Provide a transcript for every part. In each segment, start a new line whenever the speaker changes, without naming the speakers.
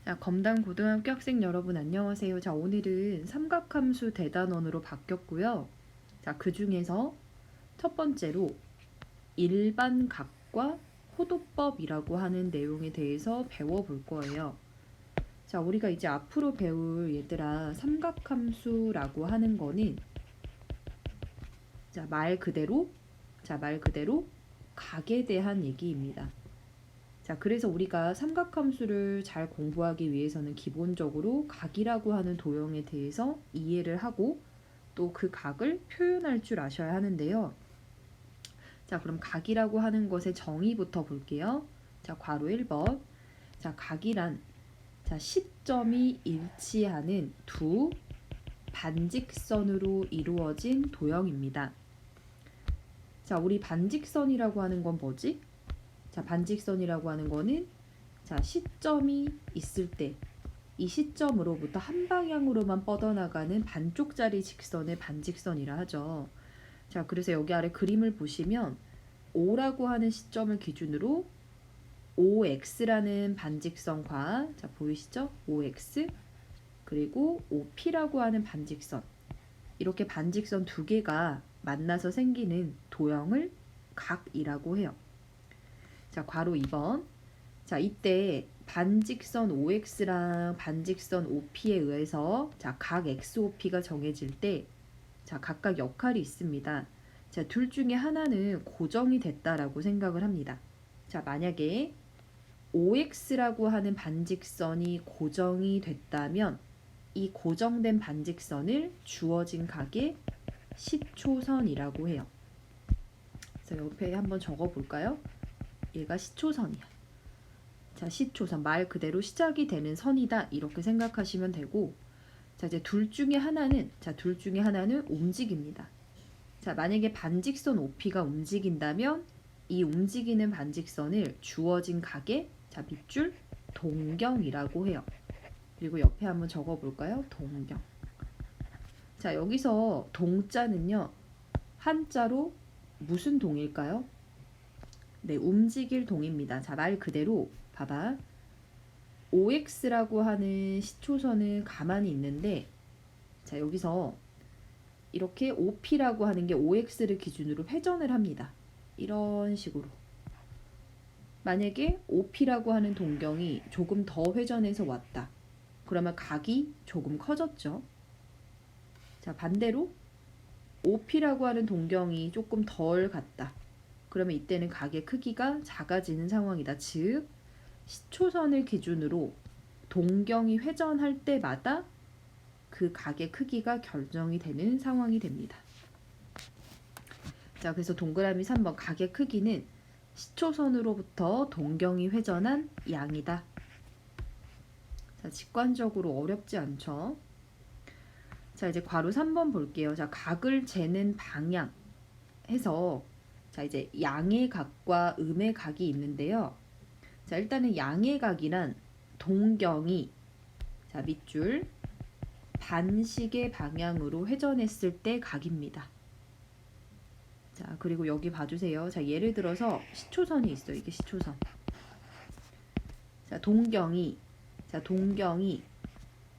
자, 검단 고등학교 학생 여러분 안녕하세요. 자, 오늘은 삼각함수 대단원으로 바뀌었고요. 자, 그 중에서 첫 번째로 일반각과 호도법이라고 하는 내용에 대해서 배워볼 거예요. 자, 우리가 이제 앞으로 배울 얘들아 삼각함수라고 하는 거는 말 그대로 각에 대한 얘기입니다. 자, 그래서 우리가 삼각함수를 잘 공부하기 위해서는 기본적으로 각이라고 하는 도형에 대해서 이해를 하고 또 그 각을 표현할 줄 아셔야 하는데요. 자, 그럼 각이라고 하는 것의 정의부터 볼게요. 자, 괄호 1번. 자, 각이란 시점이 일치하는 두 반직선으로 이루어진 도형입니다. 자, 우리 반직선이라고 하는 건 뭐지? 자, 반직선이라고 하는 거는 시점이 있을 때 이 시점으로부터 한 방향으로만 뻗어나가는 반쪽짜리 직선을 반직선이라 하죠. 자, 그래서 여기 아래 그림을 보시면 O라고 하는 시점을 기준으로 OX라는 반직선과 보이시죠? OX 그리고 OP라고 하는 반직선, 이렇게 반직선 두 개가 만나서 생기는 도형을 각이라고 해요. 자, 괄호 2번. 자, 이때 반직선 OX랑 반직선 OP에 의해서 각 XOP가 정해질 때 각각 역할이 있습니다. 자, 둘 중에 하나는 고정이 됐다라고 생각을 합니다. 자, 만약에 OX라고 하는 반직선이 고정이 됐다면 이 고정된 반직선을 주어진 각의 시초선이라고 해요. 그래서 옆에 한번 적어볼까요? 얘가 시초선이야. 자, 시초선, 말 그대로 시작이 되는 선이다, 이렇게 생각하시면 되고, 자, 이제 둘 중에 하나는 움직입니다. 자, 만약에 반직선 OP가 움직인다면 이 움직이는 반직선을 주어진 각의 밑줄 동경이라고 해요. 그리고 옆에 한번 적어볼까요? 동경. 자, 여기서 동자는요, 한자로 무슨 동일까요? 네, 움직일 동입니다. 자, 말 그대로 봐봐. OX라고 하는 시초선은 가만히 있는데, 자, 여기서 이렇게 OP라고 하는 게 OX를 기준으로 회전을 합니다. 이런 식으로. 만약에 OP라고 하는 동경이 조금 더 회전해서 왔다. 그러면 각이 조금 커졌죠. 자, 반대로 OP라고 하는 동경이 조금 덜 갔다. 그러면 이때는 각의 크기가 작아지는 상황이다. 즉, 시초선을 기준으로 동경이 회전할 때마다 그 각의 크기가 결정이 되는 상황이 됩니다. 자, 그래서 동그라미 3번, 각의 크기는 시초선으로부터 동경이 회전한 양이다. 자, 직관적으로 어렵지 않죠? 자, 이제 괄호 3번 볼게요. 자, 각을 재는 방향 해서 이제 양의 각과 음의 각이 있는데요. 자, 일단은 양의 각이란 동경이 밑줄 반시계 방향으로 회전했을 때 각입니다. 자, 그리고 여기 봐주세요. 자, 예를 들어서 시초선이 있어요. 이게 시초선. 자, 동경이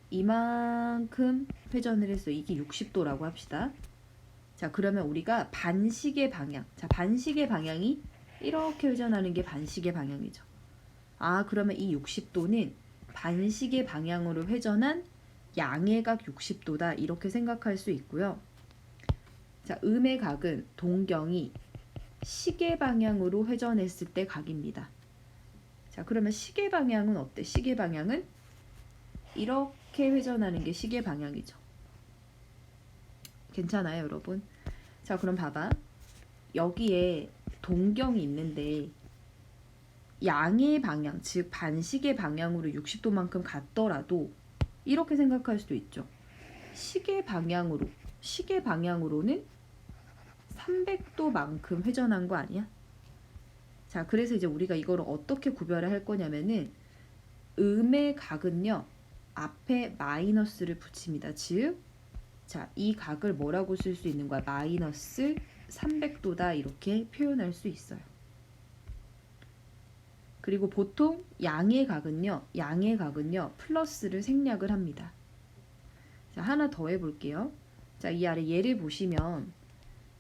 이만큼 회전을 했어요. 이게 60도라고 합시다. 자, 그러면 우리가 반시계 방향, 반시계 방향이 이렇게 회전하는 게 반시계 방향이죠. 아, 그러면 이 60도는 반시계 방향으로 회전한 양의 각 60도다, 이렇게 생각할 수 있고요. 자, 음의 각은 동경이 시계 방향으로 회전했을 때 각입니다. 자, 그러면 시계 방향은 어때? 시계 방향은 이렇게 회전하는 게 시계 방향이죠. 괜찮아요, 여러분? 자, 그럼 봐봐. 여기에 동경이 있는데 양의 방향, 즉 반시계 방향으로 60도만큼 갔더라도 이렇게 생각할 수도 있죠. 시계 방향으로는 300도만큼 회전한 거 아니야? 자, 그래서 이제 우리가 이거를 어떻게 구별을 할 거냐면은 음의 각은요, 앞에 마이너스를 붙입니다. 즉, 이 각을 뭐라고 쓸 수 있는 거야? 마이너스 300도다, 이렇게 표현할 수 있어요. 그리고 보통 양의 각은요 플러스를 생략을 합니다. 자, 하나 더 해볼게요. 자, 이 아래 예를 보시면,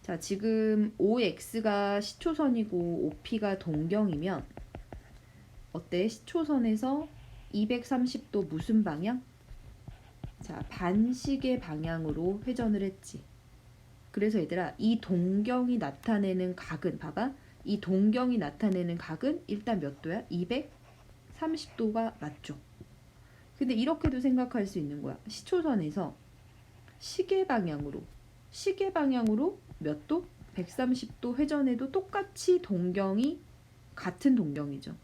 자, 지금 OX가 시초선이고 OP가 동경이면 어때? 시초선에서 230도 무슨 방향? 자, 반시계 방향으로 회전을 했지. 그래서 얘들아, 이 동경이 나타내는 각은, 봐봐. 이 동경이 나타내는 각은 일단 몇 도야? 230도가 맞죠. 근데 이렇게도 생각할 수 있는 거야. 시초선에서 시계 방향으로 몇 도? 130도 회전해도 똑같이 동경이 같은 동경이죠.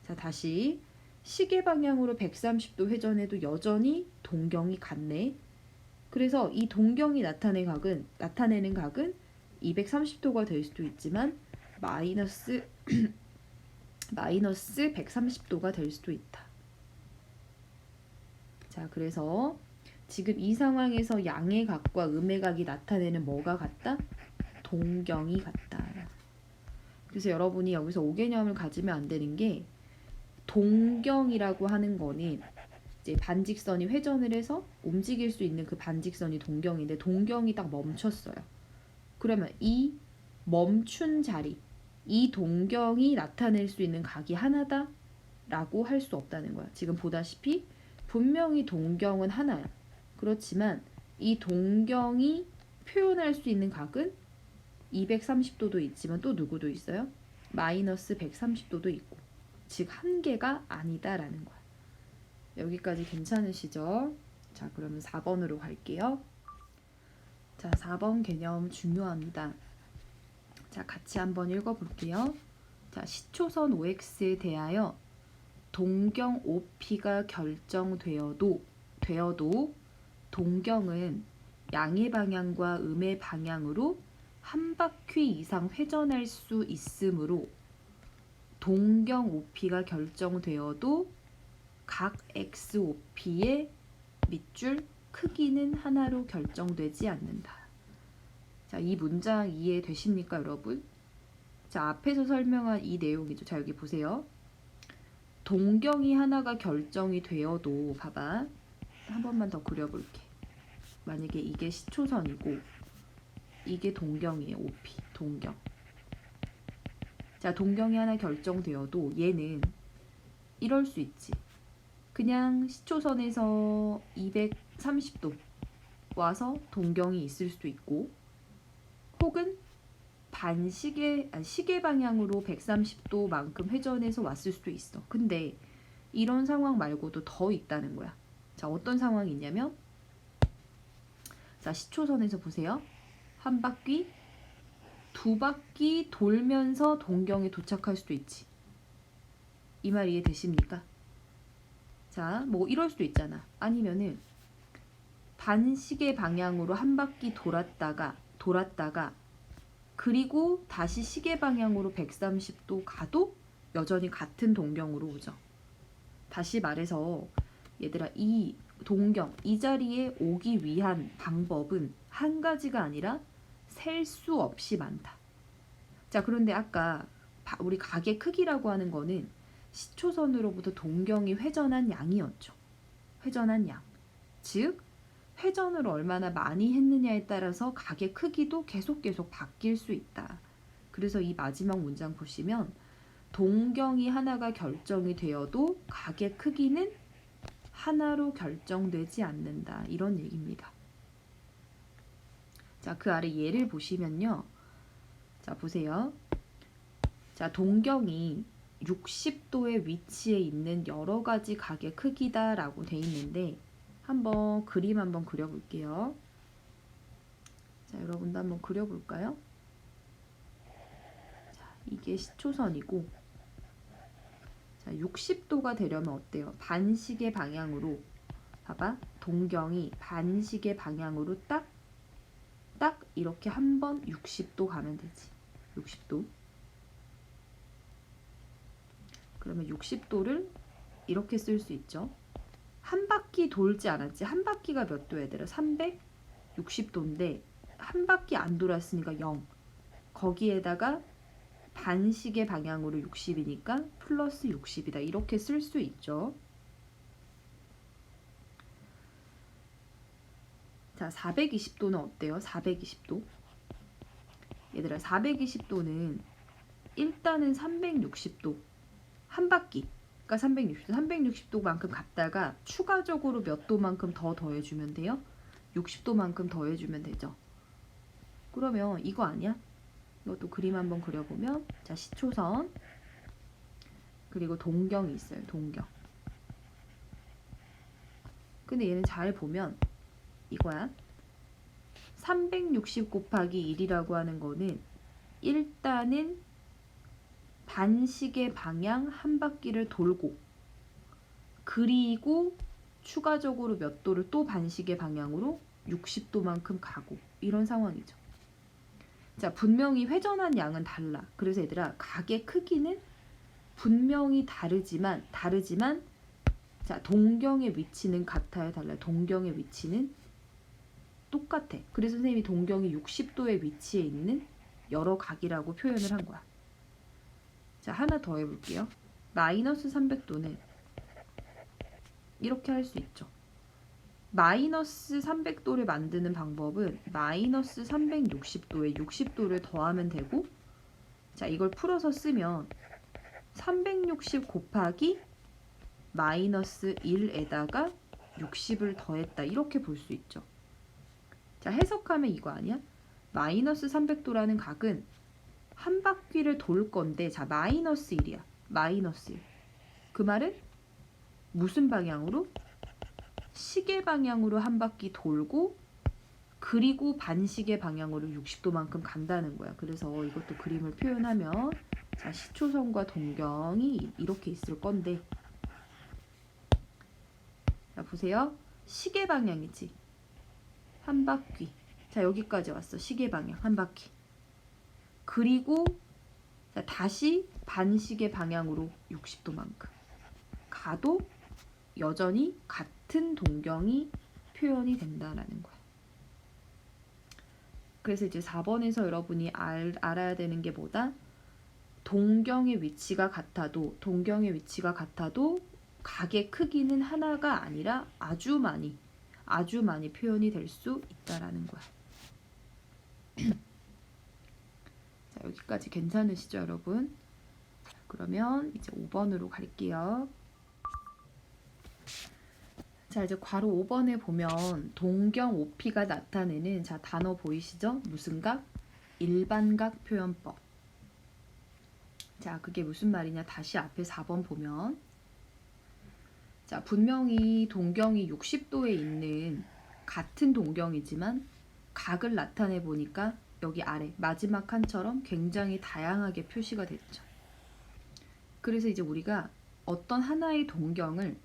자, 다시 시계 방향으로 130도 회전해도 여전히 동경이 같네. 그래서 이 동경이 나타내는 각은 230도가 될 수도 있지만 마이너스 130도가 될 수도 있다. 자, 그래서 지금 이 상황에서 양의 각과 음의 각이 나타내는 뭐가 같다? 동경이 같다. 그래서 여러분이 여기서 오개념을 가지면 안 되는 게, 동경이라고 하는 거는 이제 반직선이 회전을 해서 움직일 수 있는 그 반직선이 동경인데, 동경이 딱 멈췄어요. 그러면 이 멈춘 자리, 이 동경이 나타낼 수 있는 각이 하나다 라고 할 수 없다는 거야. 지금 보다시피 분명히 동경은 하나야. 그렇지만 이 동경이 표현할 수 있는 각은 230도도 있지만 또 누구도 있어요? 마이너스 130도도 있고, 즉 한 개가 아니다라는 거야. 여기까지 괜찮으시죠? 자, 그러면 4번으로 갈게요. 자, 4번 개념 중요합니다. 자, 같이 한번 읽어볼게요. 자, 시초선 OX에 대하여 동경 OP가 결정되어도 동경은 양의 방향과 음의 방향으로 한 바퀴 이상 회전할 수 있으므로 동경 OP가 결정되어도 각 XOP의 밑줄 크기는 하나로 결정되지 않는다. 자, 이 문장 이해되십니까, 여러분? 자, 앞에서 설명한 이 내용이죠. 자, 여기 보세요. 동경이 하나가 결정이 되어도, 봐봐. 한 번만 더 그려볼게. 만약에 이게 시초선이고 이게 동경이에요. OP, 동경. 자, 동경이 하나 결정되어도 얘는 이럴 수 있지. 그냥 시초선에서 230도 와서 동경이 있을 수도 있고, 혹은 시계 방향으로 130도만큼 회전해서 왔을 수도 있어. 근데 이런 상황 말고도 더 있다는 거야. 자, 어떤 상황이 있냐면, 자, 시초선에서 보세요. 한 바퀴, 두 바퀴 돌면서 동경에 도착할 수도 있지. 이 말 이해되십니까? 자, 뭐 이럴 수도 있잖아. 아니면은 반시계 방향으로 한 바퀴 돌았다가 그리고 다시 시계 방향으로 130도 가도 여전히 같은 동경으로 오죠. 다시 말해서 얘들아, 이 동경, 이 자리에 오기 위한 방법은 한 가지가 아니라 셀 수 없이 많다. 자, 그런데 아까 우리 각의 크기라고 하는 거는 시초선으로부터 동경이 회전한 양이었죠. 회전한 양. 즉, 회전을 얼마나 많이 했느냐에 따라서 각의 크기도 계속 바뀔 수 있다. 그래서 이 마지막 문장 보시면 동경이 하나가 결정이 되어도 각의 크기는 하나로 결정되지 않는다. 이런 얘기입니다. 자, 그 아래 예를 보시면요. 자, 보세요. 자, 동경이 60도의 위치에 있는 여러 가지 각의 크기다라고 돼 있는데, 한번 그림 한번 그려볼게요. 자, 여러분도 한번 그려볼까요? 자, 이게 시초선이고, 자, 60도가 되려면 어때요? 반시계 방향으로, 봐봐, 동경이 반시계 방향으로 딱 이렇게 한번 60도 가면 되지. 60도. 그러면 60도를 이렇게 쓸 수 있죠. 한 바퀴 돌지 않았지. 한 바퀴가 몇 도야 얘들아? 360도인데 한 바퀴 안 돌았으니까 0. 거기에다가 반시계 방향으로 60이니까 플러스 60이다. 이렇게 쓸 수 있죠. 자, 420도는 어때요? 420도. 얘들아, 420도는 일단은 360도 한 바퀴, 그러니까 360도만큼 갔다가 추가적으로 몇 도만큼 더 더해주면 돼요? 60도만큼 더해주면 되죠. 그러면 이거 아니야? 이것도 그림 한번 그려보면, 자, 시초선 그리고 동경이 있어요. 동경. 근데 얘는 잘 보면 이거야. 360 곱하기 1이라고 하는 거는 일단은 반시계 방향 한 바퀴를 돌고, 그리고 추가적으로 몇 도를 또 반시계 방향으로 60도만큼 가고, 이런 상황이죠. 자, 분명히 회전한 양은 달라. 그래서 얘들아, 각의 크기는 분명히 다르지만 자, 동경의 위치는 같아요, 달라요? 동경의 위치는 똑같아. 그래서 선생님이 동경이 60도의 위치에 있는 여러 각이라고 표현을 한 거야. 자, 하나 더 해볼게요. 마이너스 300도는 이렇게 할 수 있죠. 마이너스 300도를 만드는 방법은 마이너스 360도에 60도를 더하면 되고, 자, 이걸 풀어서 쓰면 360 곱하기 마이너스 1에다가 60을 더했다. 이렇게 볼 수 있죠. 자, 해석하면 이거 아니야? 마이너스 300도라는 각은 한 바퀴를 돌 건데, 자, 마이너스 1이야. 마이너스 1. 그 말은 무슨 방향으로? 시계 방향으로 한 바퀴 돌고, 그리고 반시계 방향으로 60도만큼 간다는 거야. 그래서 이것도 그림을 표현하면, 자, 시초선과 동경이 이렇게 있을 건데, 자, 보세요. 시계 방향이지. 한 바퀴. 자, 여기까지 왔어. 시계 방향 한 바퀴. 그리고 자, 다시 반시계 방향으로 60도만큼 가도 여전히 같은 동경이 표현이 된다라는 거야. 그래서 이제 4번에서 여러분이 알아야 되는 게 뭐다? 동경의 위치가 같아도 각의 크기는 하나가 아니라 아주 많이 표현이 될 수 있다라는 거야. 자, 여기까지 괜찮으시죠, 여러분? 자, 그러면 이제 5번으로 갈게요. 자, 이제 괄호 5번에 보면 동경 OP가 나타내는, 자, 단어 보이시죠? 무슨 각? 일반각 표현법. 자, 그게 무슨 말이냐? 다시 앞에 4번 보면, 자, 분명히 동경이 60도에 있는 같은 동경이지만 각을 나타내 보니까 여기 아래 마지막 칸처럼 굉장히 다양하게 표시가 됐죠. 그래서 이제 우리가 어떤 하나의 동경을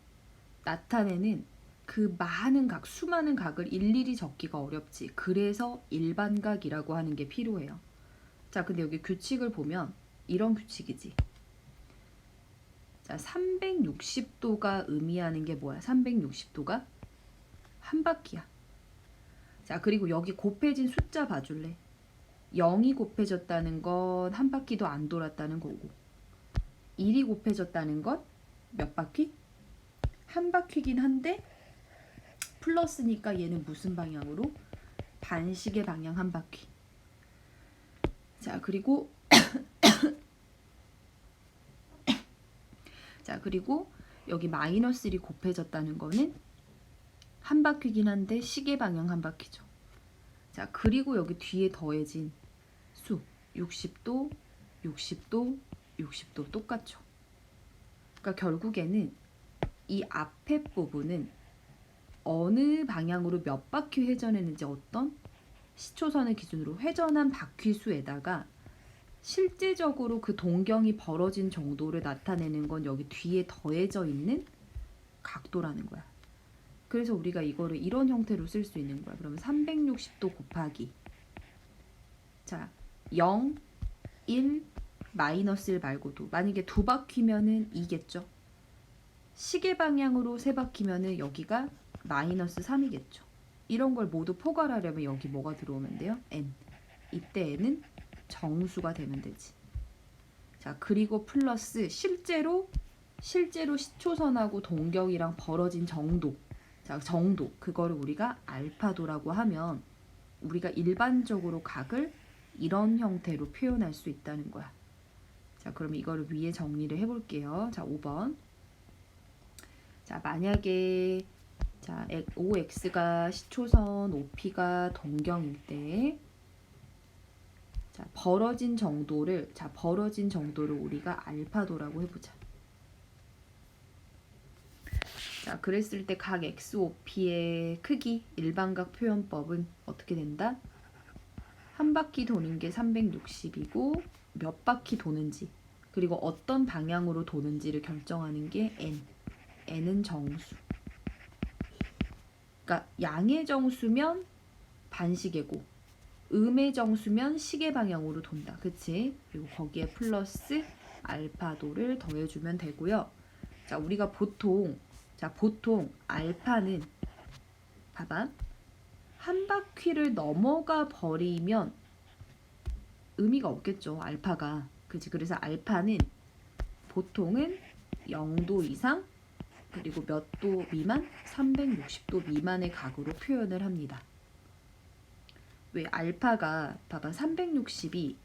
나타내는 그 많은 각, 수많은 각을 일일이 적기가 어렵지. 그래서 일반각이라고 하는 게 필요해요. 자, 근데 여기 규칙을 보면 이런 규칙이지. 자, 360도가 의미하는 게 뭐야? 360도가 한 바퀴야. 자, 그리고 여기 곱해진 숫자 봐줄래? 0이 곱해졌다는 건 한 바퀴도 안 돌았다는 거고, 1이 곱해졌다는 건 몇 바퀴? 한 바퀴긴 한데 플러스니까 얘는 무슨 방향으로? 반시계 방향 한 바퀴. 자, 그리고 자, 그리고 여기 마이너스 1이 곱해졌다는 거는 한 바퀴긴 한데 시계 방향 한 바퀴죠. 자, 그리고 여기 뒤에 더해진 수 60도, 60도, 60도 똑같죠. 그러니까 결국에는 이 앞에 부분은 어느 방향으로 몇 바퀴 회전했는지, 어떤 시초선을 기준으로 회전한 바퀴 수에다가 실제적으로 그 동경이 벌어진 정도를 나타내는 건 여기 뒤에 더해져 있는 각도라는 거야. 그래서 우리가 이거를 이런 형태로 쓸 수 있는 거야. 그러면 360도 곱하기, 자, 0, 1, 마이너스 1 말고도 만약에 두 바퀴면은 2겠죠. 시계 방향으로 세 바퀴면은 여기가 마이너스 3이겠죠. 이런 걸 모두 포괄하려면 여기 뭐가 들어오면 돼요? n. 이때 n은 정수가 되면 되지. 자, 그리고 플러스 실제로 시초선하고 동경이랑 벌어진 정도. 자, 정도. 그거를 우리가 알파도라고 하면 우리가 일반적으로 각을 이런 형태로 표현할 수 있다는 거야. 자, 그럼 이거를 위에 정리를 해볼게요. 자, 5번. 자, 만약에 자, OX가 시초선, OP가 동경일 때 자, 벌어진 정도를 우리가 알파도라고 해보자. 자, 그랬을 때 각 XOP의 크기, 일반각 표현법은 어떻게 된다? 한 바퀴 도는 게 360이고 몇 바퀴 도는지, 그리고 어떤 방향으로 도는지를 결정하는 게 N. N은 정수. 그러니까 양의 정수면 반시계고 음의 정수면 시계 방향으로 돈다. 그치? 그리고 거기에 플러스 알파도를 더해주면 되고요. 자, 우리가 보통 알파는 봐봐. 한 바퀴를 넘어가 버리면 의미가 없겠죠. 알파가. 그치? 그래서 알파는 보통은 0도 이상 그리고 몇 도 미만? 360도 미만의 각으로 표현을 합니다. 왜? 알파가 봐봐 360이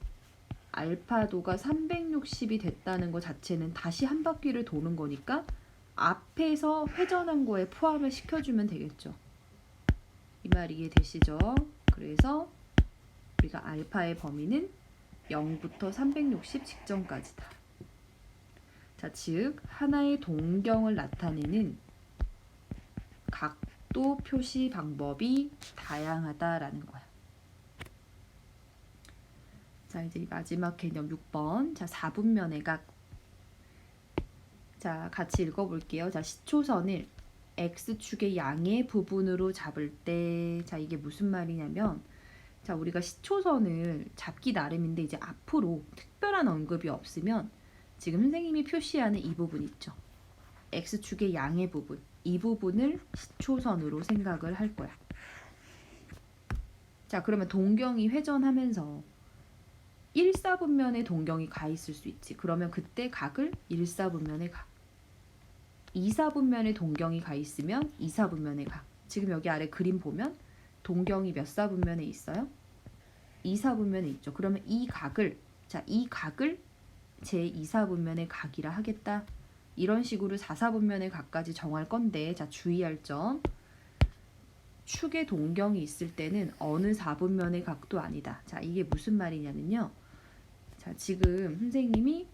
알파도가 360이 됐다는 것 자체는 다시 한 바퀴를 도는 거니까 앞에서 회전한 거에 포함을 시켜주면 되겠죠. 이 말 이해되시죠? 그래서 우리가 알파의 범위는 0부터 360 직전까지다. 자, 즉 하나의 동경을 나타내는 각도 표시 방법이 다양하다라는 거야. 자, 이제 마지막 개념 6번. 자, 4분면의 각. 자, 같이 읽어볼게요. 자, 시초선을 X축의 양의 부분으로 잡을 때, 자, 이게 무슨 말이냐면, 자, 우리가 시초선을 잡기 나름인데, 이제 앞으로 특별한 언급이 없으면, 지금 선생님이 표시하는 이 부분 있죠. X축의 양의 부분. 이 부분을 시초선으로 생각을 할 거야. 자, 그러면 동경이 회전하면서 1사분면의 동경이 가 있을 수 있지. 그러면 그때 각을 1사분면의 각. 2사분면의 동경이 가 있으면 2사분면의 각. 지금 여기 아래 그림 보면 동경이 몇 사분면에 있어요? 2사분면에 있죠. 그러면 이 각을 제 2사분면의 각이라 하겠다. 이런 식으로 4사분면의 각까지 정할 건데, 자, 주의할 점. 축의 동경이 있을 때는 어느 4분면의 각도 아니다. 자, 이게 무슨 말이냐면요. 자, 지금 선생님이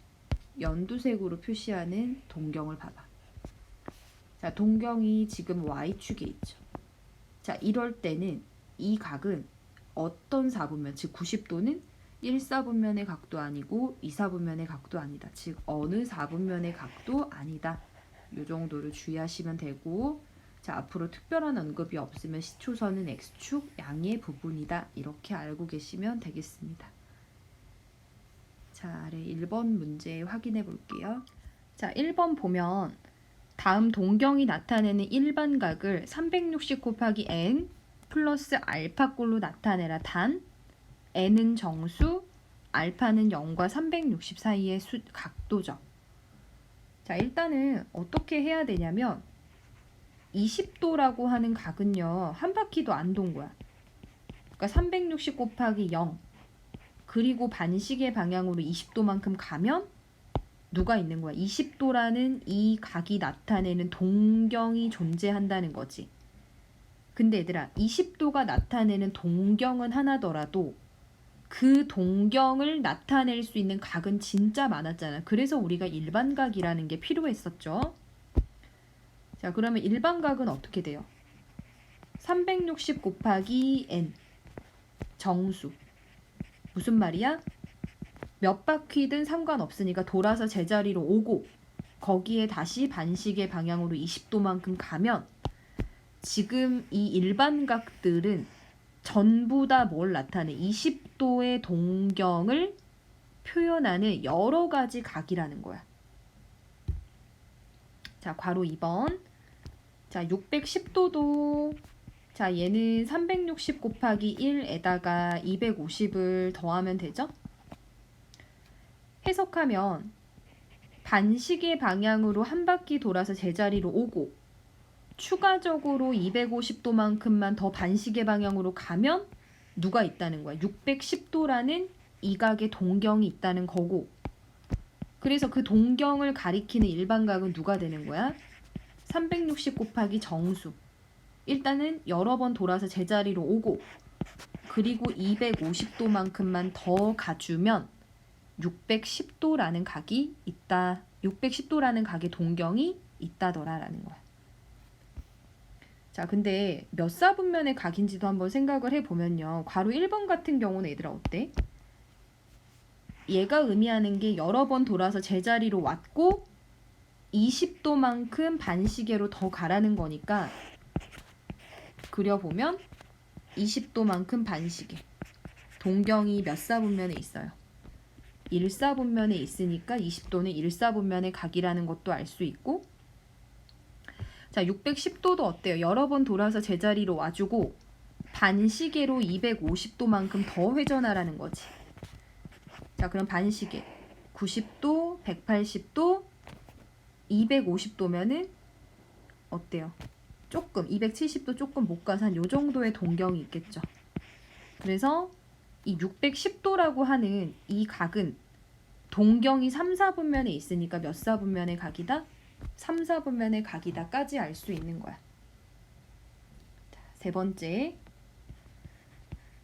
연두색으로 표시하는 동경을 봐봐. 자, 동경이 지금 Y축에 있죠. 자, 이럴 때는 이 각은 어떤 4분면, 즉 90도는 1사분면의 각도 아니고 2사분면의 각도 아니다. 즉 어느 4분면의 각도 아니다. 이 정도를 주의하시면 되고, 자, 앞으로 특별한 언급이 없으면 시초선은 X축 양의 부분이다. 이렇게 알고 계시면 되겠습니다. 자, 아래 1번 문제 확인해 볼게요. 자, 1번 보면 다음 동경이 나타내는 일반각을 360 곱하기 n 플러스 알파꼴로 나타내라. 단 n은 정수, 알파는 0과 360 사이의 각도죠. 자, 일단은 어떻게 해야 되냐면 20도라고 하는 각은요, 한 바퀴도 안 돈 거야. 그러니까 360 곱하기 0 그리고 반시계 방향으로 20도만큼 가면 누가 있는 거야? 20도라는 이 각이 나타내는 동경이 존재한다는 거지. 근데 얘들아, 20도가 나타내는 동경은 하나더라도 그 동경을 나타낼 수 있는 각은 진짜 많았잖아. 그래서 우리가 일반각이라는 게 필요했었죠. 자, 그러면 일반각은 어떻게 돼요? 360 곱하기 n 정수. 무슨 말이야? 몇 바퀴든 상관없으니까 돌아서 제자리로 오고 거기에 다시 반시계 방향으로 20도만큼 가면 지금 이 일반각들은 전부 다 뭘 나타내? 20도의 동경을 표현하는 여러 가지 각이라는 거야. 자, 괄호 2번. 자, 610도도 자, 얘는 360 곱하기 1에다가 250을 더하면 되죠? 해석하면 반시계 방향으로 한 바퀴 돌아서 제자리로 오고 추가적으로 250도만큼만 더 반시계 방향으로 가면 누가 있다는 거야? 610도라는 이 각의 동경이 있다는 거고, 그래서 그 동경을 가리키는 일반각은 누가 되는 거야? 360 곱하기 정수. 일단은 여러 번 돌아서 제자리로 오고 그리고 250도만큼만 더 가주면 610도라는 각이 있다. 610도라는 각의 동경이 있다더라라는 거야. 자, 근데 몇 사분면의 각인지도 한번 생각을 해보면요. 괄호 1번 같은 경우는 얘들아 어때? 얘가 의미하는 게 여러 번 돌아서 제자리로 왔고 20도만큼 반시계로 더 가라는 거니까 그려보면 20도만큼 반시계. 동경이 몇 사분면에 있어요? 1사분면에 있으니까 20도는 1사분면의 각이라는 것도 알 수 있고, 자, 610도도 어때요? 여러 번 돌아서 제자리로 와주고 반시계로 250도만큼 더 회전하라는 거지. 자, 그럼 반시계 90도, 180도, 250도면은 어때요? 조금 270도 조금 못 가서 한 요 정도의 동경이 있겠죠. 그래서 이 610도라고 하는 이 각은 동경이 3, 4분면에 있으니까 몇 사분면의 각이다? 3, 4분면의 각이다까지 알 수 있는 거야. 자, 세 번째,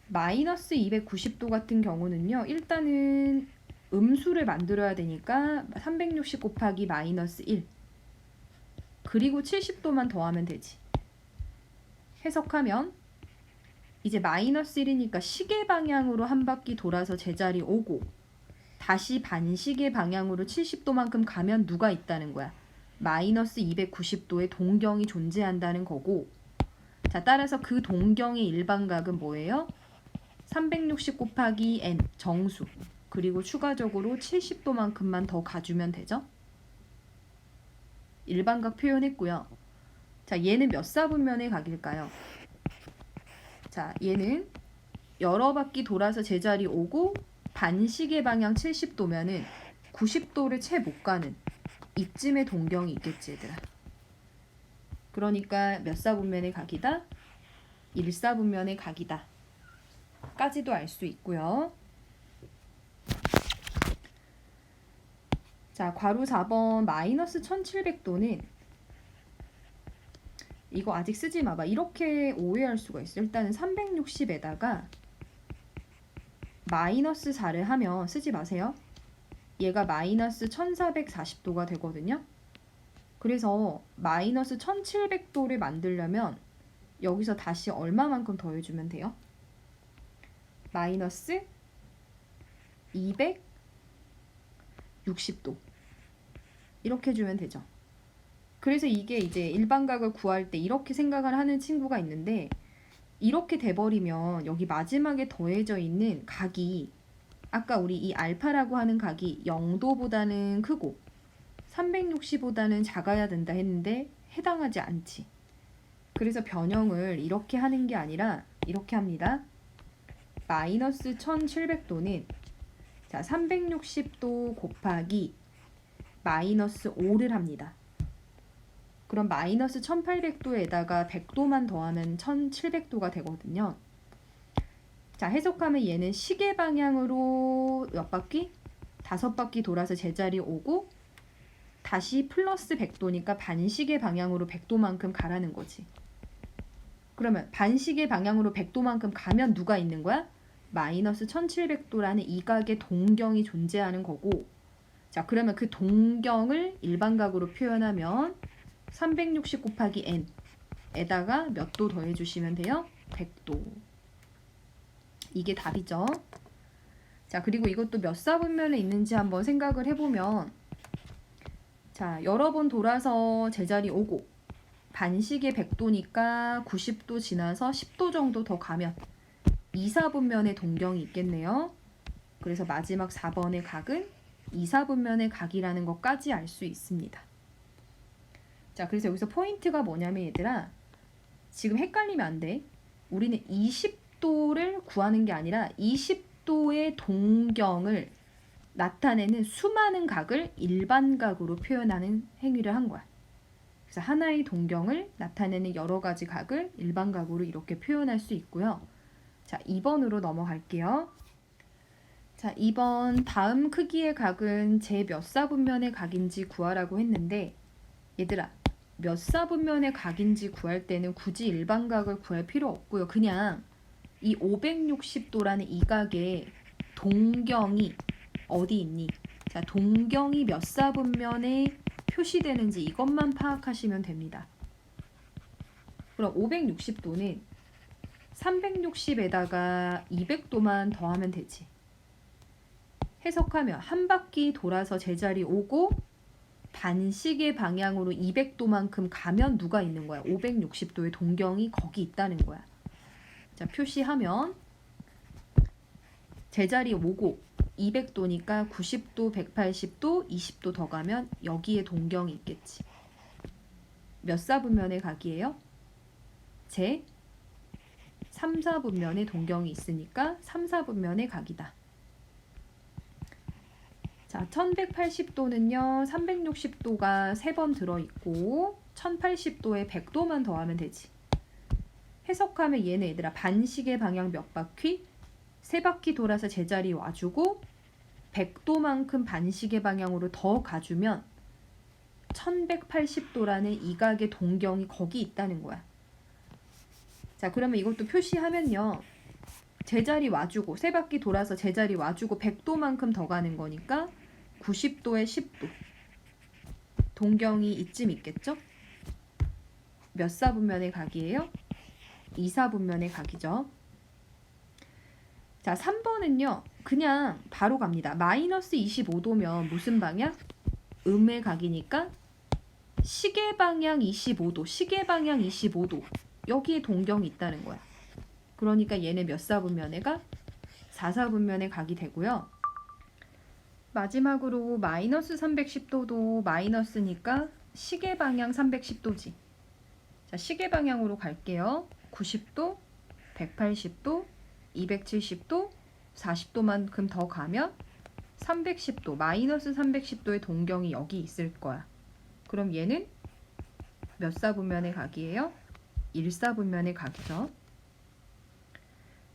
마이너스 290도 같은 경우는요. 일단은 음수를 만들어야 되니까 360 곱하기 마이너스 1 그리고 70도만 더하면 되지. 해석하면 이제 마이너스 1이니까 시계 방향으로 한 바퀴 돌아서 제자리 오고 다시 반시계 방향으로 70도만큼 가면 누가 있다는 거야? 마이너스 290도의 동경이 존재한다는 거고, 자, 따라서 그 동경의 일반각은 뭐예요? 360 곱하기 n 정수 그리고 추가적으로 70도만큼만 더 가주면 되죠. 일반각 표현했고요. 자, 얘는 몇 사분면의 각일까요? 자, 얘는 여러 바퀴 돌아서 제자리 오고 반시계 방향 70도면은 90도를 채 못 가는 이쯤의 동경이 있겠지, 얘들아. 그러니까 몇 사분면의 각이다? 1사분면의 각이다. 까지도 알 수 있고요. 자, 괄호 4번 마이너스 1700도는 이거 아직 쓰지 마봐. 이렇게 오해할 수가 있어. 일단은 360에다가 마이너스 4를 하면 쓰지 마세요. 얘가 마이너스 1440도가 되거든요. 그래서 마이너스 1700도를 만들려면 여기서 다시 얼마만큼 더해주면 돼요? 마이너스 260도 이렇게 해주면 되죠. 그래서 이게 이제 일반각을 구할 때 이렇게 생각을 하는 친구가 있는데, 이렇게 돼버리면 여기 마지막에 더해져 있는 각이 아까 우리 이 알파라고 하는 각이 0도보다는 크고 360보다는 작아야 된다 했는데 해당하지 않지. 그래서 변형을 이렇게 하는 게 아니라 이렇게 합니다. 마이너스 1700도는 자 360도 곱하기 마이너스 5를 합니다. 그럼 마이너스 1800도에다가 100도만 더하면 1700도가 되거든요. 자, 해석하면 얘는 시계 방향으로 몇 바퀴? 5바퀴 돌아서 제자리 오고 다시 플러스 100도니까 반시계 방향으로 100도만큼 가라는 거지. 그러면 반시계 방향으로 100도만큼 가면 누가 있는 거야? 마이너스 1700도라는 이 각의 동경이 존재하는 거고, 자, 그러면 그 동경을 일반각으로 표현하면 360 곱하기 n에다가 몇 도 더해주시면 돼요? 100도. 이게 답이죠. 자, 그리고 이것도 몇 사분면에 있는지 한번 생각을 해보면, 자, 여러 번 돌아서 제자리 오고 반시계 100도니까 90도 지나서 10도 정도 더 가면 2사분면의 동경이 있겠네요. 그래서 마지막 4번의 각은 2사분면의 각이라는 것까지 알 수 있습니다. 자, 그래서 여기서 포인트가 뭐냐면 얘들아, 지금 헷갈리면 안 돼. 우리는 20도를 구하는 게 아니라 20도의 동경을 나타내는 수많은 각을 일반각으로 표현하는 행위를 한 거야. 그래서 하나의 동경을 나타내는 여러 가지 각을 일반각으로 이렇게 표현할 수 있고요. 자, 2번으로 넘어갈게요. 자, 2번 다음 크기의 각은 제 몇 사분면의 각인지 구하라고 했는데 얘들아, 몇 사분면의 각인지 구할 때는 굳이 일반각을 구할 필요 없고요. 그냥 이 560도라는 이 각의 동경이 어디 있니? 자, 동경이 몇 사분면에 표시되는지 이것만 파악하시면 됩니다. 그럼 560도는 360에다가 200도만 더하면 되지. 해석하면 한 바퀴 돌아서 제자리 오고 반시계 방향으로 200도만큼 가면 누가 있는 거야? 560도의 동경이 거기 있다는 거야. 자, 표시하면 제자리 오고 200도니까 90도, 180도, 20도 더 가면 여기에 동경이 있겠지. 몇 사분면의 각이에요? 제 3, 4분면의 동경이 있으니까 3, 4분면의 각이다. 자, 1180도는요. 360도가 3번 들어있고 1080도에 100도만 더하면 되지. 해석하면 얘네 얘들아 반시계 방향 몇 바퀴? 3바퀴 돌아서 제자리 와주고 100도만큼 반시계 방향으로 더 가주면 1180도라는 이 각의 동경이 거기 있다는 거야. 자, 그러면 이것도 표시하면요. 제자리 와주고 3바퀴 돌아서 제자리 와주고 100도만큼 더 가는 거니까 90도에 10도. 동경이 이쯤 있겠죠? 몇 사분면의 각이에요? 2, 4분면의 각이죠. 자, 3번은요. 그냥 바로 갑니다. 마이너스 25도면 무슨 방향? 음의 각이니까 시계 방향 25도, 시계 방향 25도. 여기에 동경이 있다는 거야. 그러니까 얘네 몇 사분면의 각? 4사분면의 각이 되고요. 마지막으로 마이너스 310도도 마이너스니까 시계 방향 310도지. 자, 시계 방향으로 갈게요. 90도, 180도, 270도, 40도만큼 더 가면 310도, 마이너스 310도의 동경이 여기 있을 거야. 그럼 얘는 몇 사분면의 각이에요? 1사분면의 각이죠.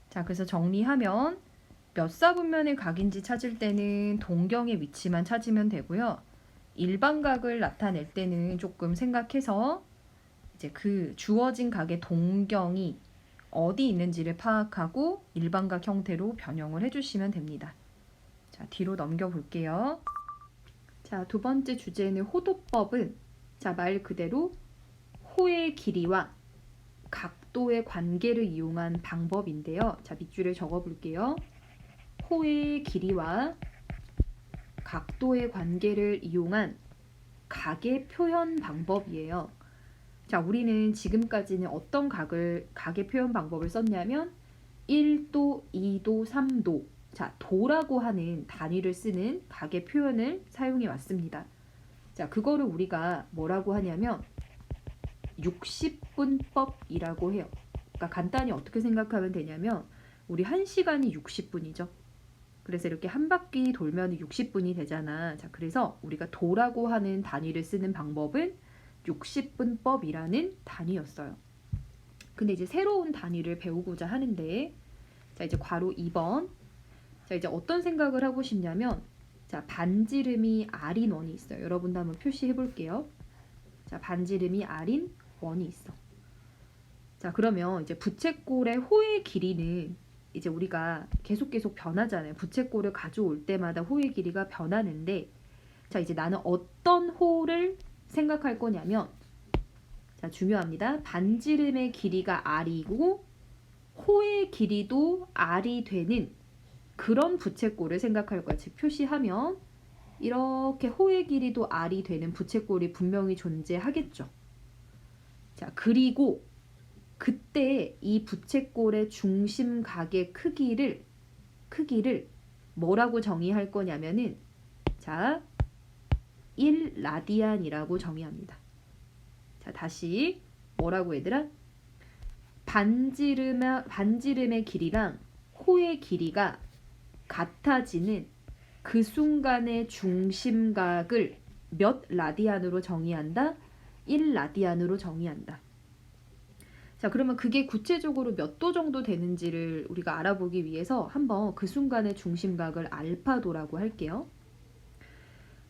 자, 그래서 정리하면 몇 사분면의 각인지 찾을 때는 동경의 위치만 찾으면 되고요. 일반각을 나타낼 때는 조금 생각해서 이제 그 주어진 각의 동경이 어디 있는지를 파악하고 일반각 형태로 변형을 해주시면 됩니다. 자, 뒤로 넘겨볼게요. 자, 두 번째 주제는 호도법은 자, 말 그대로 호의 길이와 각도의 관계를 이용한 방법인데요. 자, 밑줄에 적어볼게요. 호의 길이와 각도의 관계를 이용한 각의 표현 방법이에요. 자, 우리는 지금까지는 어떤 각의 표현 방법을 썼냐면 1도, 2도, 3도. 자, 도라고 하는 단위를 쓰는 각의 표현을 사용해 왔습니다. 자, 그거를 우리가 뭐라고 하냐면 60분법이라고 해요. 그러니까 간단히 어떻게 생각하면 되냐면 우리 1시간이 60분이죠. 그래서 이렇게 한 바퀴 돌면 60분이 되잖아. 자, 그래서 우리가 도라고 하는 단위를 쓰는 방법은 60분법이라는 단위였어요. 근데 이제 새로운 단위를 배우고자 하는데 자, 이제 괄호 2번. 자, 이제 어떤 생각을 하고 싶냐면 자, 반지름이 R인 원이 있어요. 여러분도 한번 표시해 볼게요. 자, 반지름이 R인 원이 있어. 자, 그러면 이제 부채꼴의 호의 길이는 이제 우리가 계속 변하잖아요. 부채꼴을 가져올 때마다 호의 길이가 변하는데 자, 이제 나는 어떤 호를 생각할 거냐면 자, 중요합니다. 반지름의 길이가 R이고 호의 길이도 R이 되는 그런 부채꼴을 생각할 거야. 즉 표시하면 이렇게 호의 길이도 R이 되는 부채꼴이 분명히 존재하겠죠. 자, 그리고 그때 이 부채꼴의 중심각의 크기를 뭐라고 정의할 거냐면은 자, 1라디안이라고 정의합니다. 자, 다시 뭐라고 얘들아? 반지름의 길이랑 호의 길이가 같아지는 그 순간의 중심각을 몇 라디안으로 정의한다? 1라디안으로 정의한다. 자, 그러면 그게 구체적으로 몇 도 정도 되는지를 우리가 알아보기 위해서 한번 그 순간의 중심각을 알파도라고 할게요.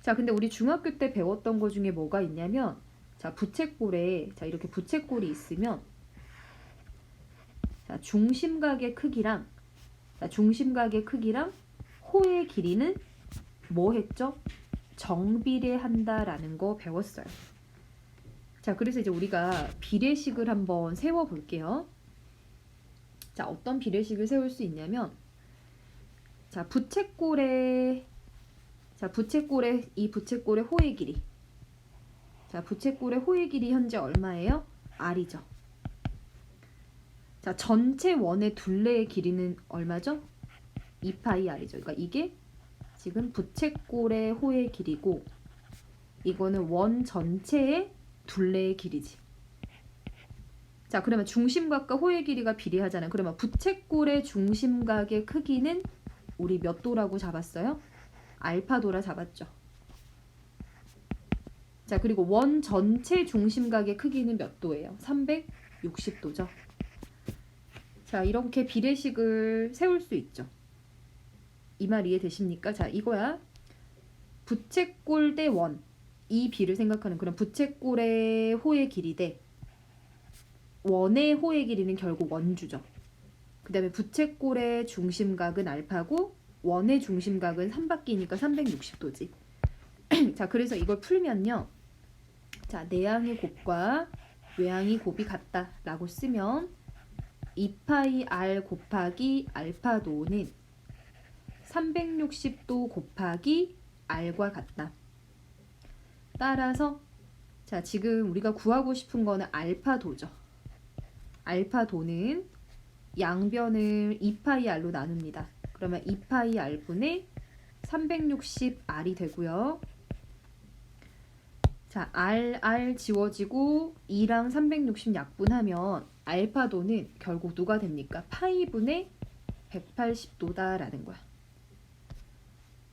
자, 근데 우리 중학교 때 배웠던 거 중에 뭐가 있냐면, 자, 부채꼴에, 자, 이렇게 부채꼴이 있으면, 자, 중심각의 크기랑 호의 길이는 뭐 했죠? 정비례한다라는 거 배웠어요. 자, 그래서 이제 우리가 비례식을 한번 세워볼게요. 자, 어떤 비례식을 세울 수 있냐면, 자, 부채꼴의 이 부채꼴의 호의 길이. 자, 부채꼴의 호의 길이 현재 얼마예요? R이죠. 자, 전체 원의 둘레의 길이는 얼마죠? 2파이 R이죠. 그러니까 이게 지금 부채꼴의 호의 길이고, 이거는 원 전체의 둘레의 길이지. 자, 그러면 중심각과 호의 길이가 비례하잖아요. 그러면 부채꼴의 중심각의 크기는 우리 몇 도라고 잡았어요? 알파도라 잡았죠. 자, 그리고 원 전체 중심각의 크기는 몇 도예요? 360도죠. 자, 이렇게 비례식을 세울 수 있죠. 이 말 이해되십니까? 자, 이거야. 부채꼴 대 원. 이 비를 생각하는 그런 부채꼴의 호의 길이 대 원의 호의 길이는 결국 원주죠. 그 다음에 부채꼴의 중심각은 알파고 원의 중심각은 3바퀴니까 360도지. 자, 그래서 이걸 풀면요. 자, 내항의 곱과 외항의 곱이 같다 라고 쓰면 2파이 R 곱하기 알파도는 360도 곱하기 R과 같다. 따라서 자, 지금 우리가 구하고 싶은 거는 알파도죠. 알파도는 양변을 2파이 R로 나눕니다. 그러면 2파이 R분의 360R이 되고요. 자, R 지워지고 2랑 360 약분하면 알파도는 결국 누가 됩니까? 파이분의 180도다라는 거야.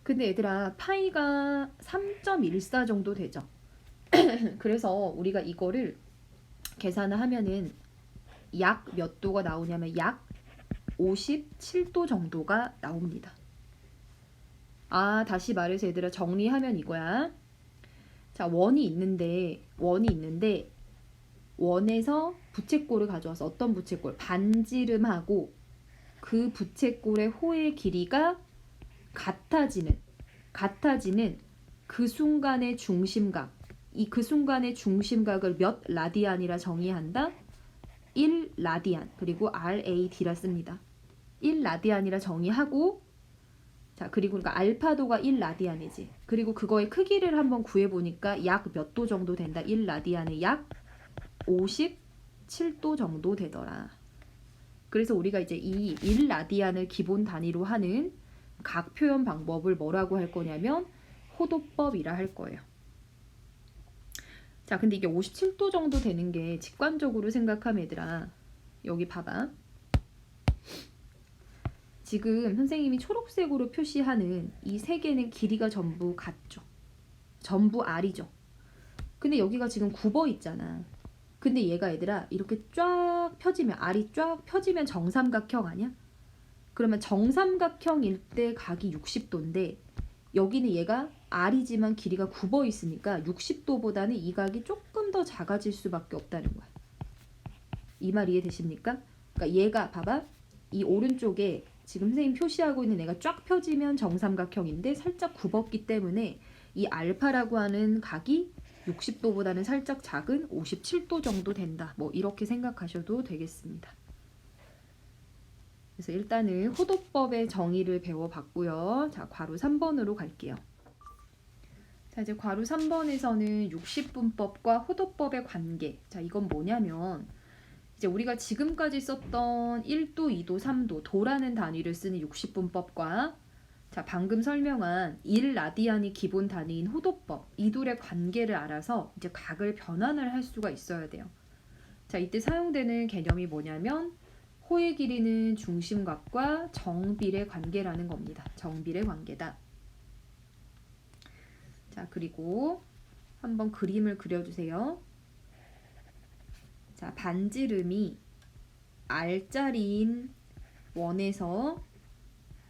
근데 얘들아, 파이가 3.14 정도 되죠. 그래서 우리가 이거를 계산을 하면은 약 몇 도가 나오냐면 약 57도 정도가 나옵니다. 아, 다시 말해서 얘들아 정리하면 이거야. 자, 원이 있는데 원에서 부채꼴을 가져와서 어떤 부채꼴? 반지름하고 그 부채꼴의 호의 길이가 같아지는 그 순간의 중심각. 그 순간의 중심각을 몇 라디안이라 정의한다? 1라디안. 그리고 RAD라 씁니다. 1라디안이라 정의하고, 자, 그리고 그러니까 알파도가 1라디안이지. 그리고 그거의 크기를 한번 구해보니까 약 몇 도 정도 된다. 1라디안의 약 57도 정도 되더라. 그래서 우리가 이제 이 1라디안을 기본 단위로 하는 각 표현 방법을 뭐라고 할 거냐면 호도법이라 할 거예요. 자, 근데 이게 57도 정도 되는 게 직관적으로 생각하면 얘들아, 여기 봐봐. 지금 선생님이 초록색으로 표시하는 이 세 개는 길이가 전부 같죠. 전부 R이죠. 근데 여기가 지금 굽어 있잖아. 근데 얘가 얘들아 이렇게 쫙 펴지면, R이 쫙 펴지면 정삼각형 아니야? 그러면 정삼각형일 때 각이 60도인데 여기는 얘가 R이지만 길이가 굽어 있으니까 60도보다는 이 각이 조금 더 작아질 수밖에 없다는 거야. 이 말 이해되십니까? 그러니까 얘가 봐봐. 이 오른쪽에 지금 선생님 표시하고 있는 애가 쫙 펴지면 정삼각형인데 살짝 굽었기 때문에 이 알파라고 하는 각이 60도보다는 살짝 작은 57도 정도 된다. 뭐 이렇게 생각하셔도 되겠습니다. 그래서 일단은 호도법의 정의를 배워봤고요. 자, 괄호 3번으로 갈게요. 자, 이제 괄호 3번에서는 60분법과 호도법의 관계. 자, 이건 뭐냐면 이제 우리가 지금까지 썼던 1도, 2도, 3도, 도라는 단위를 쓰는 60분법과 자, 방금 설명한 1라디안이 기본 단위인 호도법, 이 둘의 관계를 알아서 이제 각을 변환을 할 수가 있어야 돼요. 자, 이때 사용되는 개념이 뭐냐면 호의 길이는 중심각과 정비례 관계라는 겁니다. 정비례 관계다. 자, 그리고 한번 그림을 그려주세요. 자, 반지름이 R자리인 원에서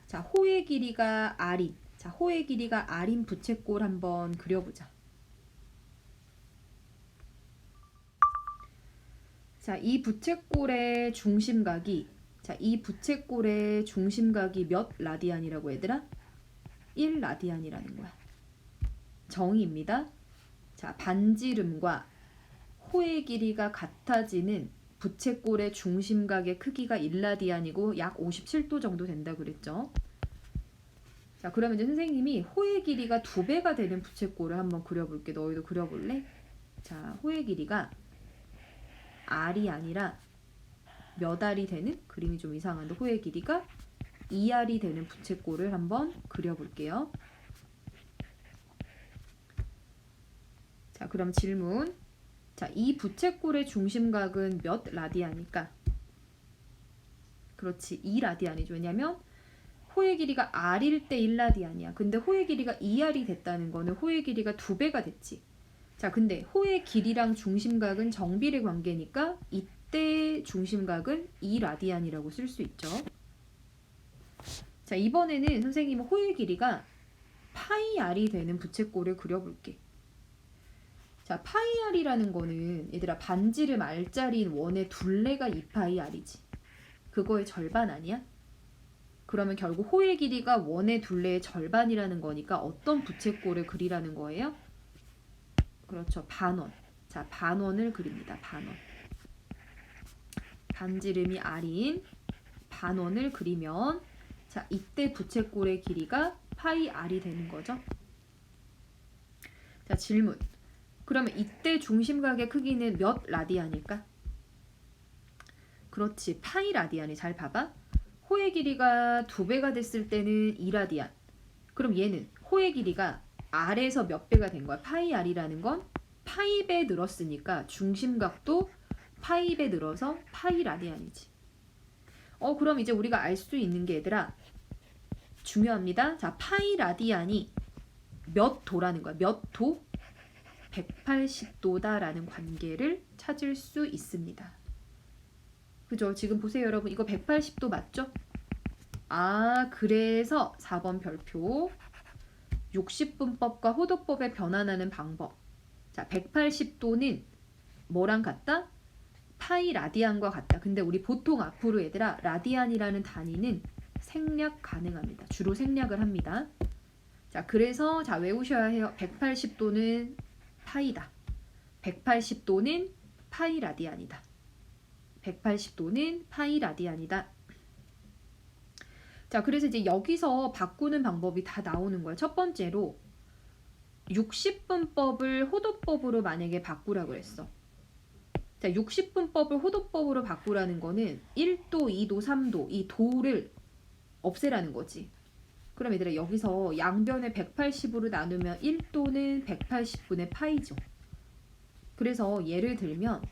자, 호의 길이가 R인, 자, 호의 길이가 R인 부채꼴 한번 그려보자. 자, 이 부채꼴의 중심각이, 자, 이 부채꼴의 중심각이 몇 라디안이라고 얘들아? 1라디안이라는 거야. 정의입니다. 자, 반지름과 호의 길이가 같아지는 부채꼴의 중심각의 크기가 1라디안이고 약 57도 정도 된다고 그랬죠. 자, 그러면 이제 선생님이 호의 길이가 2배가 되는 부채꼴을 한번 그려볼게. 너희도 그려볼래? 자, 호의 길이가 R이 아니라 몇 R이 되는? 그림이 좀 이상한데 호의 길이가 2R이 되는 부채꼴을 한번 그려볼게요. 자, 그럼 질문. 자, 이 부채꼴의 중심각은 몇 라디안일까? 그렇지, 2라디안이죠. 왜냐면 호의 길이가 R일 때 1라디안이야. 근데 호의 길이가 2R이 됐다는 거는 호의 길이가 2배가 됐지. 자, 근데 호의 길이랑 중심각은 정비례 관계니까 이때 중심각은 2라디안이라고 쓸 수 있죠. 자, 이번에는 선생님은 호의 길이가 파이 R이 되는 부채꼴을 그려볼게. 자, 파이 R이라는 거는 얘들아 반지름 R자리인 원의 둘레가 2파이 R이지. 그거의 절반 아니야? 그러면 결국 호의 길이가 원의 둘레의 절반이라는 거니까 어떤 부채꼴을 그리라는 거예요? 그렇죠. 반원. 자, 반원을 그립니다. 반원. 반지름이 R인 반원을 그리면 자, 이때 부채꼴의 길이가 파이 R이 되는 거죠. 자, 질문. 그러면 이때 중심각의 크기는 몇 라디안일까? 그렇지, 파이 라디안이. 잘 봐봐. 호의 길이가 2배가 됐을 때는 2라디안. 그럼 얘는 호의 길이가 R에서 몇 배가 된 거야? 파이 R이라는 건 파이 배 늘었으니까 중심각도 파이 배 늘어서 파이 라디안이지. 그럼 이제 우리가 알 수 있는 게 얘들아 중요합니다. 자, 파이 라디안이 몇 도라는 거야. 몇 도? 180도다라는 관계를 찾을 수 있습니다. 그죠? 지금 보세요, 여러분. 이거 180도 맞죠? 아, 그래서 4번 별표 60분법과 호도법에 변환하는 방법. 자, 180도는 뭐랑 같다? 파이 라디안과 같다. 근데 우리 보통 앞으로 얘들아 라디안이라는 단위는 생략 가능합니다. 주로 생략을 합니다. 자, 그래서 자 외우셔야 해요. 180도는 파이다. 180도는 파이 라디안이다. 180도는 파이 라디안이다. 자, 그래서 이제 여기서 바꾸는 방법이 다 나오는 거예요. 첫 번째로 60분법을 호도법으로 만약에 바꾸라고 했어. 자, 60분법을 호도법으로 바꾸라는 거는 1도, 2도, 3도 이 도를 없애라는 거지. 그럼 얘들아 여기서 양변을 180으로 나누면 1도는 180분의 파이죠. 그래서 예를 들면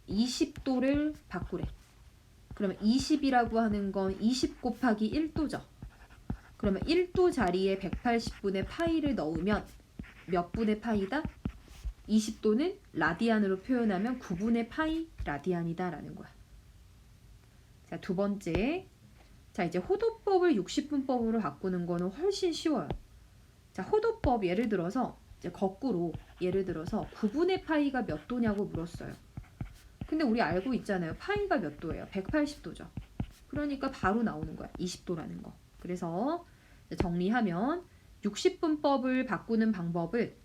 20도를 바꾸래. 그러면 20이라고 하는 건 20 곱하기 1도죠. 그러면 1도 자리에 180분의 파이를 넣으면 몇 분의 파이다? 20도는 라디안으로 표현하면 9분의 파이 라디안이다 라는 거야. 자, 두 번째. 자, 이제 호도법을 60분법으로 바꾸는 거는 훨씬 쉬워요. 자, 호도법 예를 들어서 이제 거꾸로 예를 들어서 9분의 파이가 몇 도냐고 물었어요. 근데 우리 알고 있잖아요. 파이가 몇 도예요? 180도죠. 그러니까 바로 나오는 거야. 20도라는 거. 그래서 정리하면 60분법을 바꾸는 방법을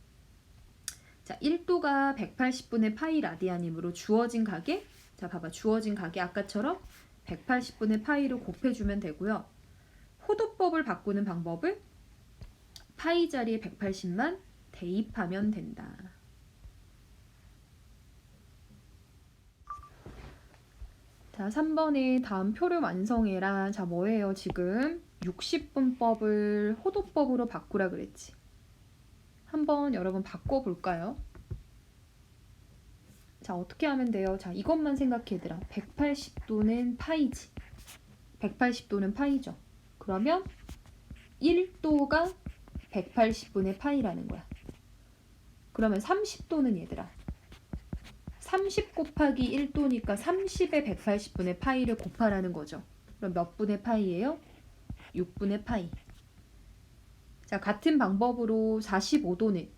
자, 1도가 180분의 파이 라디안이므로 주어진 각에 자, 봐봐. 주어진 각에 아까처럼 180분의 파이를 곱해주면 되고요. 호도법을 바꾸는 방법을 파이 자리에 180만 대입하면 된다. 자, 3번에 다음 표를 완성해라. 자, 뭐예요? 지금 60분법을 호도법으로 바꾸라 그랬지. 한번 여러분 바꿔볼까요? 자, 어떻게 하면 돼요? 자, 이것만 생각해 얘들아. 180도는 파이지. 180도는 파이죠. 그러면 1도가 180분의 파이라는 거야. 그러면 30도는 얘들아 30 곱하기 1도니까 30의 180분의 파이를 곱하라는 거죠. 그럼 몇 분의 파이예요? 6분의 파이. 자, 같은 방법으로 45도는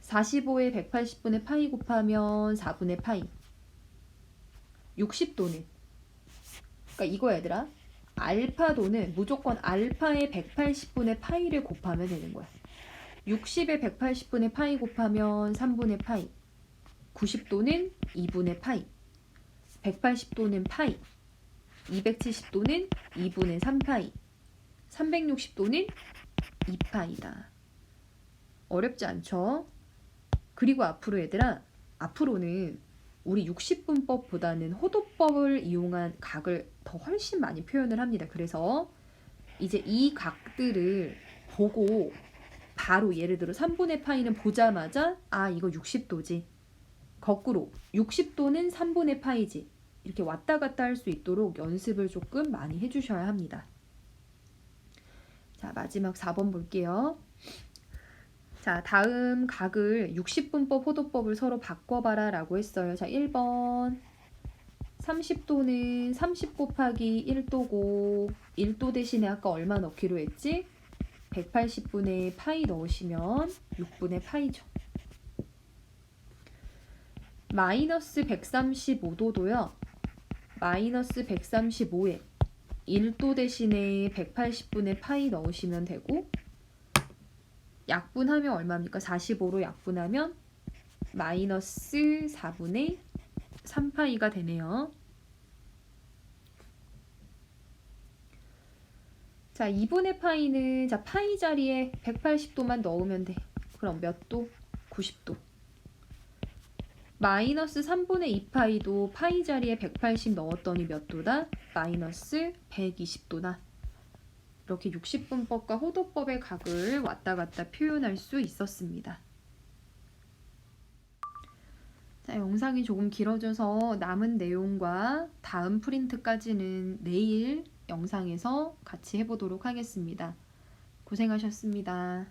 45의 180분의 파이 곱하면 4분의 파이. 60도는 그러니까 이거 얘들아 알파도는 무조건 알파의 180분의 파이를 곱하면 되는 거야. 60의 180분의 파이 곱하면 3분의 파이. 90도는 2분의 파이. 180도는 파이. 270도는 2분의 3파이. 360도는 2파이다. 어렵지 않죠? 그리고 앞으로 얘들아, 앞으로는 우리 60분법보다는 호도법을 이용한 각을 더 훨씬 많이 표현을 합니다. 그래서 이제 이 각들을 보고 바로 예를 들어 3분의 파이는 보자마자 아 이거 60도지. 거꾸로 60도는 3분의 파이지. 이렇게 왔다 갔다 할 수 있도록 연습을 조금 많이 해주셔야 합니다. 자, 마지막 4번 볼게요. 자, 다음 각을 60분법, 호도법을 서로 바꿔봐라 라고 했어요. 자, 1번 30도는 30 곱하기 1도고 1도 대신에 아까 얼마 넣기로 했지? 180분의 파이 넣으시면 6분의 파이죠. 마이너스 135도도요. 마이너스 135에 1도 대신에 180분의 파이 넣으시면 되고 약분하면 얼마입니까? 45로 약분하면 마이너스 4분의 3파이가 되네요. 자, 2분의 파이는 자 파이 자리에 180도만 넣으면 돼. 그럼 몇 도? 90도. 마이너스 3분의 2파이도 파이 자리에 180 넣었더니 몇 도다? 마이너스 120도다. 이렇게 60분법과 호도법의 각을 왔다 갔다 표현할 수 있었습니다. 자, 영상이 조금 길어져서 남은 내용과 다음 프린트까지는 내일 영상에서 같이 해보도록 하겠습니다. 고생하셨습니다.